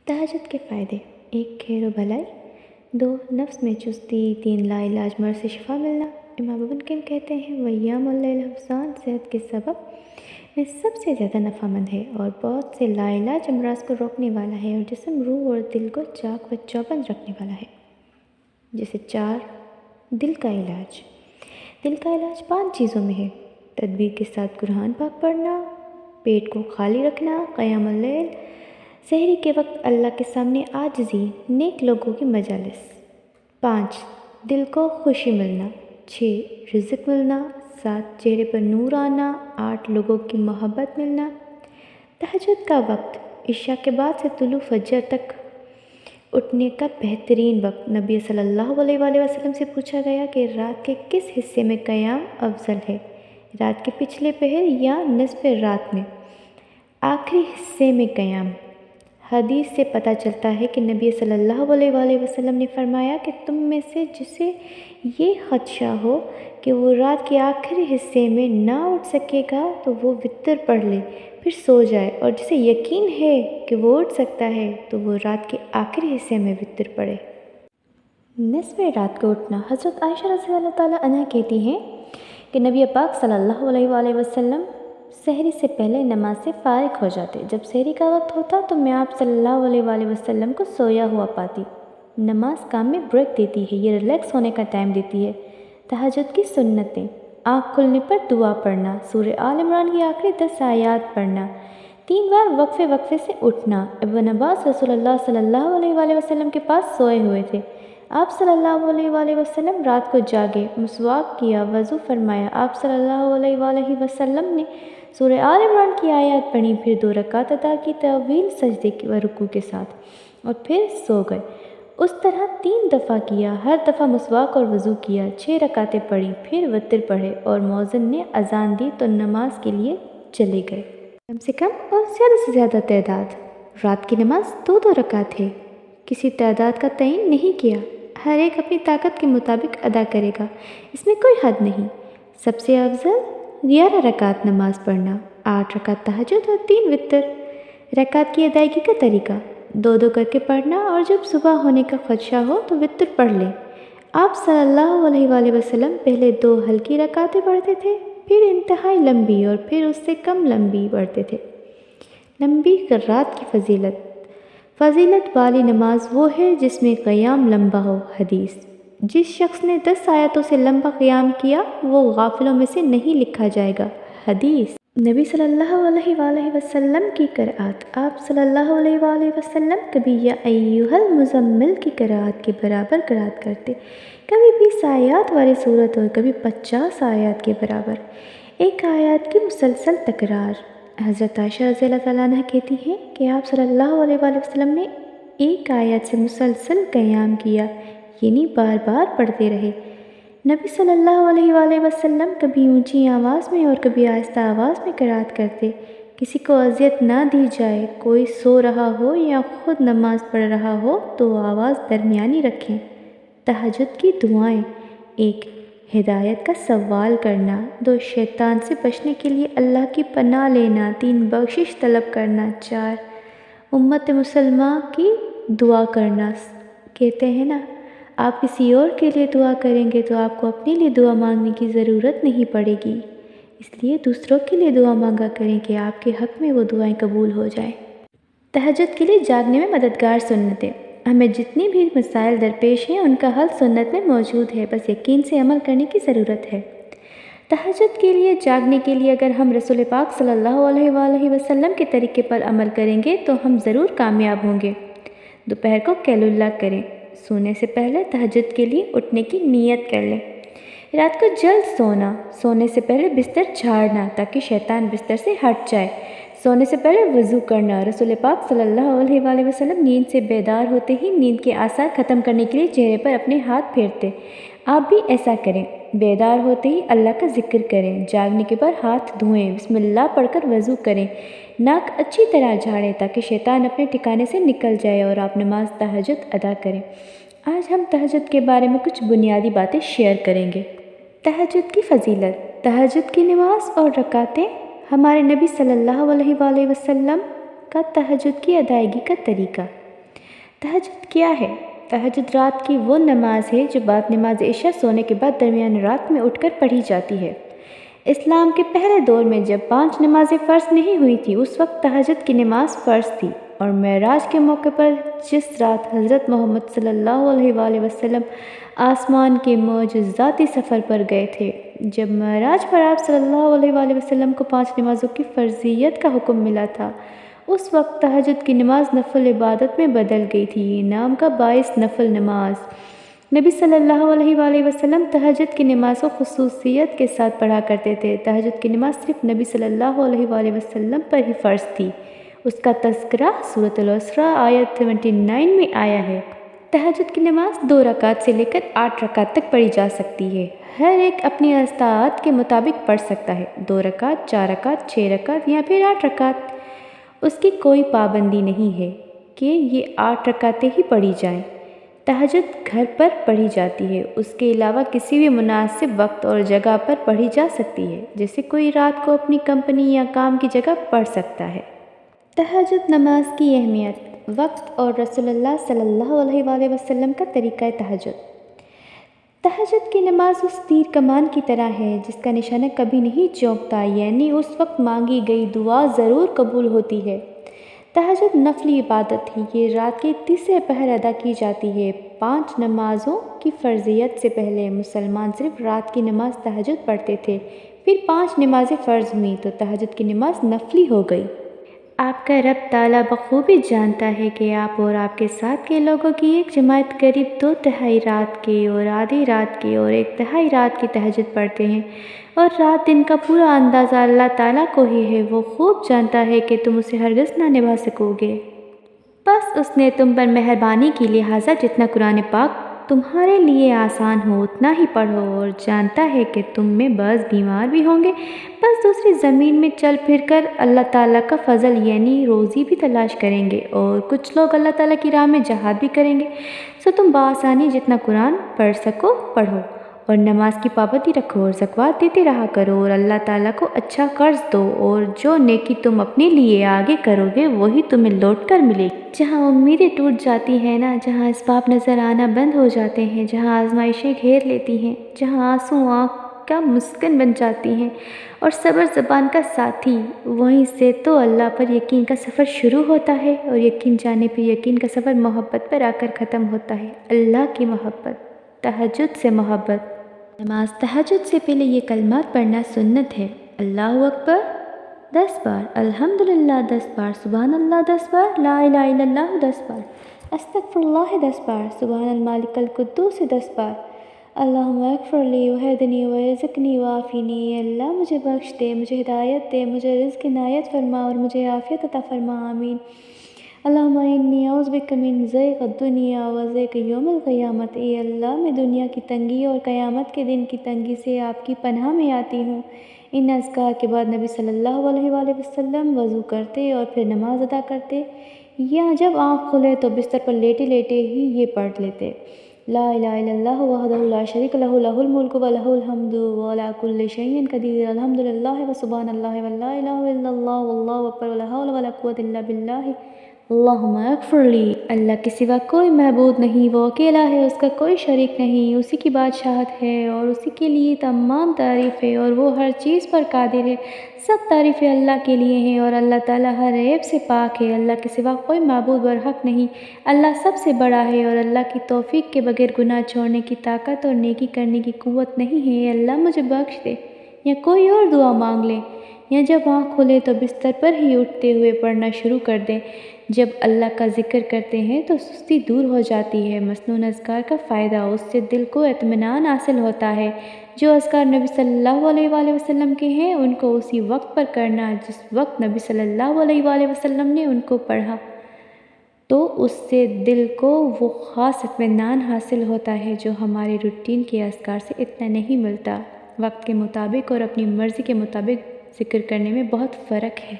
تہجد کے فائدے: 1 خیر و بھلائی، 2 نفس میں چستی، 3 لا علاج مرض سے شفا ملنا۔ امام ممکن کہتے ہیں وَأَيَّامُ اللَّيْلِ حُفْظَانِ، صحت کے سبب میں سب سے زیادہ نفع مند ہے اور بہت سے لا علاج امراض کو روکنے والا ہے اور جسم، روح اور دل کو چاک و چوبند رکھنے والا ہے۔ جیسے 4 دل کا علاج۔ دل کا علاج 5 چیزوں میں ہے: تدبیر کے ساتھ قرآن پاک پڑھنا، پیٹ کو خالی رکھنا، قیام اللیل، سحری کے وقت اللہ کے سامنے عاجزی، نیک لوگوں کی مجالس۔ 5 دل کو خوشی ملنا، 6 رزق ملنا، 7 چہرے پر نور آنا، 8 لوگوں کی محبت ملنا۔ تہجد کا وقت: عشاء کے بعد سے طلوع فجر تک اٹھنے کا بہترین وقت۔ نبی صلی اللہ علیہ وآلہ وسلم سے پوچھا گیا کہ رات کے کس حصے میں قیام افضل ہے؟ رات کے پچھلے پہر یا نصف رات میں؟ آخری حصے میں قیام۔ حدیث سے پتہ چلتا ہے کہ نبی صلی اللہ علیہ وآلہ وسلم نے فرمایا کہ تم میں سے جسے یہ خدشہ ہو کہ وہ رات کے آخری حصے میں نہ اٹھ سکے گا تو وہ وتر پڑھ لے پھر سو جائے، اور جسے یقین ہے کہ وہ اٹھ سکتا ہے تو وہ رات کے آخری حصے میں وتر پڑھے۔ نصف رات کو اٹھنا: حضرت عائشہ رضی اللہ تعالیٰ عنہ کہتی ہیں کہ نبی پاک صلی اللہ علیہ وآلہ وسلم سحری سے پہلے نماز سے فارغ ہو جاتے۔ جب سحری کا وقت ہوتا تو میں آپ صلی اللہ علیہ وآلہ وسلم کو سویا ہوا پاتی۔ نماز کام میں بریک دیتی ہے، یہ ریلیکس ہونے کا ٹائم دیتی ہے۔ تہجد کی سنتیں: آنکھ کھلنے پر دعا پڑھنا، سورہ آل عمران کی آخری 10 آیات پڑھنا، 3 بار وقفے سے اٹھنا۔ ابن عباس رسول اللہ صلی اللہ علیہ وآلہ وسلم کے پاس سوئے ہوئے تھے۔ آپ صلی اللہ علیہ وآلہ وسلم رات کو جاگے، مسواک کیا، وضو فرمایا۔ آپ صلی اللہ علیہ وآلہ وسلم نے سورہ آل عمران کی آیات پڑھی، پھر 2 رکعت ادا کی طویل سجدے و رکوع کے ساتھ، اور پھر سو گئے۔ اس طرح 3 دفعہ کیا، ہر دفعہ مسواک اور وضو کیا، 6 رکعتیں پڑھی، پھر وتر پڑھے اور مؤذن نے اذان دی تو نماز کے لیے چلے گئے۔ کم سے کم اور زیادہ سے زیادہ تعداد: رات کی نماز 2 رکعت ہے، کسی تعداد کا تعین نہیں کیا، ہر ایک اپنی طاقت کے مطابق ادا کرے گا، اس میں کوئی حد نہیں۔ سب سے افضل 11 رکعت نماز پڑھنا، 8 رکعت تہجد اور 3 وتر۔ رکعت کی ادائیگی کا طریقہ: 2 کر کے پڑھنا، اور جب صبح ہونے کا خدشہ ہو تو وتر پڑھ لیں۔ آپ صلی اللہ علیہ وآلہ وسلم پہلے 2 ہلکی رکعتیں پڑھتے تھے، پھر انتہائی لمبی اور پھر اس سے کم لمبی پڑھتے تھے۔ لمبی رات کی فضیلت والی نماز وہ ہے جس میں قیام لمبا ہو۔ حدیث: جس شخص نے 10 آیتوں سے لمبا قیام کیا وہ غافلوں میں سے نہیں لکھا جائے گا۔ حدیث: نبی صلی اللہ علیہ وآلہ وسلم کی قرأت: آپ صلی اللہ علیہ وآلہ وسلم کبھی یا ایھا المزمل کی قرأت کے برابر قرأت کرتے، کبھی 20 آیات والی صورت اور کبھی 50 آیات کے برابر، ایک آیات کی مسلسل تکرار۔ حضرت عائشہ رضی اللہ تعالیٰ عنہ کہتی ہیں کہ آپ صلی اللہ علیہ وآلہ وسلم نے ایک آیت سے مسلسل قیام کیا، یعنی بار بار پڑھتے رہے۔ نبی صلی اللہ علیہ وآلہ وسلم کبھی اونچی آواز میں اور کبھی آہستہ آواز میں قرأت کرتے۔ کسی کو اذیت نہ دی جائے، کوئی سو رہا ہو یا خود نماز پڑھ رہا ہو تو آواز درمیانی رکھیں۔ تہجد کی دعائیں: 1 ہدایت کا سوال کرنا، 2 شیطان سے بچنے کے لیے اللہ کی پناہ لینا، 3 بخشش طلب کرنا، 4 امت مسلمہ کی دعا کرنا۔ کہتے ہیں نا، آپ کسی اور کے لیے دعا کریں گے تو آپ کو اپنے لیے دعا مانگنے کی ضرورت نہیں پڑے گی، اس لیے دوسروں کے لیے دعا مانگا کریں کہ آپ کے حق میں وہ دعائیں قبول ہو جائیں۔ تہجد کے لیے جاگنے میں مددگار سنتیں: ہمیں جتنی بھی مسائل درپیش ہیں ان کا حل سنت میں موجود ہے، بس یقین سے عمل کرنے کی ضرورت ہے۔ تہجد کے لیے جاگنے کے لیے اگر ہم رسول پاک صلی اللہ علیہ وآلہ وسلم کے طریقے پر عمل کریں گے تو ہم ضرور کامیاب ہوں گے۔ دوپہر کو قیلولہ کریں، سونے سے پہلے تہجد کے لیے اٹھنے کی نیت کر لیں۔ رات کو جلد سونا، سونے سے پہلے بستر جھاڑنا تاکہ شیطان بستر سے ہٹ جائے۔ سونے سے پہلے وضو کرنا، رسول پاک صلی اللہ علیہ وآلہ وسلم نیند سے بیدار ہوتے ہی نیند کے آثار ختم کرنے کے لیے چہرے پر اپنے ہاتھ پھیرتے۔ آپ بھی ایسا کریں، بیدار ہوتے ہی اللہ کا ذکر کریں، جاگنے کے بعد ہاتھ دھوئیں، بسم اللہ پڑھ کر وضو کریں، ناک اچھی طرح جھاڑیں تاکہ شیطان اپنے ٹھکانے سے نکل جائے اور آپ نماز تہجد ادا کریں۔ آج ہم تہجد کے بارے میں کچھ بنیادی باتیں شیئر کریں گے۔ تہجد کی فضیلت: تہجد کی نماز اور رکعتیں ہمارے نبی صلی اللہ علیہ وآلہ وسلم کا تہجد کی ادائیگی کا طریقہ۔ تہجد کیا ہے؟ تہجد رات کی وہ نماز ہے جو بعد نماز عشاء سونے کے بعد درمیان رات میں اٹھ کر پڑھی جاتی ہے۔ اسلام کے پہلے دور میں جب 5 نمازیں فرض نہیں ہوئی تھی اس وقت تہجد کی نماز فرض تھی، اور معراج کے موقع پر جس رات حضرت محمد صلی اللہ علیہ وآلہ وسلم آسمان کے معجزاتی سفر پر گئے تھے، جب معراج پر آپ صلی اللہ علیہ وآلہ وسلم کو 5 نمازوں کی فرضیت کا حکم ملا تھا، اس وقت تہجد کی نماز نفل عبادت میں بدل گئی تھی۔ یہ نام کا باعث نفل نماز۔ نبی صلی اللہ علیہ وآلہ وسلم تہجد کی نماز کو خصوصیت کے ساتھ پڑھا کرتے تھے۔ تہجد کی نماز صرف نبی صلی اللہ علیہ وآلہ وسلم پر ہی فرض تھی۔ اس کا تذکرہ سورۃ الاسراء آیت 29 میں آیا ہے۔ تہجد کی نماز 2 رکعت سے لے کر 8 رکعت تک پڑھی جا سکتی ہے۔ ہر ایک اپنی استطاعت کے مطابق پڑھ سکتا ہے، 2 رکعت، 4 رکعت، 6 رکعت یا پھر 8 رکعت۔ اس کی کوئی پابندی نہیں ہے کہ یہ 8 رکعتیں ہی پڑھی جائیں۔ تہجد گھر پر پڑھی جاتی ہے، اس کے علاوہ کسی بھی مناسب وقت اور جگہ پر پڑھی جا سکتی ہے، جیسے کوئی رات کو اپنی کمپنی یا کام کی جگہ پڑھ سکتا ہے۔ تہجد نماز کی اہمیت، وقت اور رسول اللہ صلی اللہ علیہ وآلہ وسلم کا طریقہ تہجد۔ تہجد کی نماز اس تیر کمان کی طرح ہے جس کا نشانہ کبھی نہیں چونکتا، یعنی اس وقت مانگی گئی دعا ضرور قبول ہوتی ہے۔ تہجد نفلی عبادت ہے، یہ رات کے تیسرے پہر ادا کی جاتی ہے۔ 5 نمازوں کی فرضیت سے پہلے مسلمان صرف رات کی نماز تہجد پڑھتے تھے، پھر 5 نمازیں فرض ہوئیں تو تہجد کی نماز نفلی ہو گئی۔ آپ کا رب تعالیٰ بخوبی جانتا ہے کہ آپ اور آپ کے ساتھ کے لوگوں کی ایک جماعت قریب 2/3 رات کے اور آدھی رات کے اور 1/3 رات کی تہجد پڑھتے ہیں، اور رات دن کا پورا اندازہ اللہ تعالیٰ کو ہی ہے۔ وہ خوب جانتا ہے کہ تم اسے ہرگز نہ نبھا سکو گے، بس اس نے تم پر مہربانی کی، لہٰذا جتنا قرآن پاک تمہارے لیے آسان ہو اتنا ہی پڑھو، اور جانتا ہے کہ تم میں بعض بیمار بھی ہوں گے، بس دوسری زمین میں چل پھر کر اللہ تعالیٰ کا فضل یعنی روزی بھی تلاش کریں گے، اور کچھ لوگ اللہ تعالیٰ کی راہ میں جہاد بھی کریں گے۔ سو تم بآسانی جتنا قرآن پڑھ سکو پڑھو، اور نماز کی پابندی رکھو، اور زکوٰۃ دیتے رہا کرو، اور اللہ تعالیٰ کو اچھا قرض دو، اور جو نیکی تم اپنے لیے آگے کرو گے وہی تمہیں لوٹ کر ملے گی۔ جہاں امیدیں ٹوٹ جاتی ہیں نا، جہاں اسباب نظر آنا بند ہو جاتے ہیں، جہاں آزمائشیں گھیر لیتی ہیں، جہاں آنسو آنکھ کا مسکن بن جاتی ہیں اور صبر زبان کا ساتھی، وہیں سے تو اللہ پر یقین کا سفر شروع ہوتا ہے، اور یقین جانے پہ یقین کا سفر محبت پر آ کر ختم ہوتا ہے۔ اللہ کی محبت، تہجد سے محبت۔ نماز تہجد سے پہلے یہ کلمات پڑھنا سنت ہے: اللہ اکبر 10 بار، الحمدللہ 10 بار، سبحان اللہ 10 بار، لا الہ الا اللہ 10 بار، استغفر اللہ 10 بار، سبحان الملک القدوس 10 بار، اللہم اغفر لی وہدنی ورزقنی وعافنی۔ اللہ مجھے بخش دے، مجھے ہدایت دے، مجھے رزق عنایت فرما اور مجھے عافیت عطا فرما، آمین۔ اللہم انی اعوذ بک من ضیق الدنیا و ضیق یوم القیامت۔ اے اللہ، میں دنیا کی تنگی اور قیامت کے دن کی تنگی سے آپ کی پناہ میں آتی ہوں۔ ان اذکار کے بعد نبی صلی اللہ علیہ وآلہ وسلم وضو کرتے اور پھر نماز ادا کرتے، یا جب آنکھ کھلے تو بستر پر لیٹے لیٹے ہی یہ پڑھ لیتے: لا الہ الا اللہ وحدہ لا شریک لہ، لہ الملک و لہ الحمد وهو علی کل شیء قدیر، الحمدللہ وسبحان اللہ ولا الہ الا اللہ واللہ اکبر ولا حول ولا قوۃ الا باللہ، اللہم اغفر لی۔ اللہ کے سوا کوئی معبود نہیں، وہ اکیلا ہے، اس کا کوئی شریک نہیں، اسی کی بادشاہت ہے اور اسی کے لیے تمام تعریف ہے، اور وہ ہر چیز پر قادر ہے۔ سب تعریفیں اللہ کے لیے ہیں اور اللہ تعالیٰ ہر عیب سے پاک ہے۔ اللہ کے سوا کوئی معبود برحق نہیں، اللہ سب سے بڑا ہے، اور اللہ کی توفیق کے بغیر گناہ چھوڑنے کی طاقت اور نیکی کرنے کی قوت نہیں ہے۔ اللہ مجھے بخش دے، یا کوئی اور دعا مانگ لے، یا جب آنکھ کھلے تو بستر پر ہی اٹھتے ہوئے پڑھنا شروع کر دیں۔ جب اللہ کا ذکر کرتے ہیں تو سستی دور ہو جاتی ہے۔ مسنون اذکار کا فائدہ، اس سے دل کو اطمینان حاصل ہوتا ہے۔ جو اذکار نبی صلی اللہ علیہ وآلہ وسلم کے ہیں ان کو اسی وقت پر کرنا جس وقت نبی صلی اللہ علیہ وآلہ وسلم نے ان کو پڑھا، تو اس سے دل کو وہ خاص اطمینان حاصل ہوتا ہے جو ہمارے روٹین کے اذکار سے اتنا نہیں ملتا۔ وقت کے مطابق اور اپنی مرضی کے مطابق ذکر کرنے میں بہت فرق ہے۔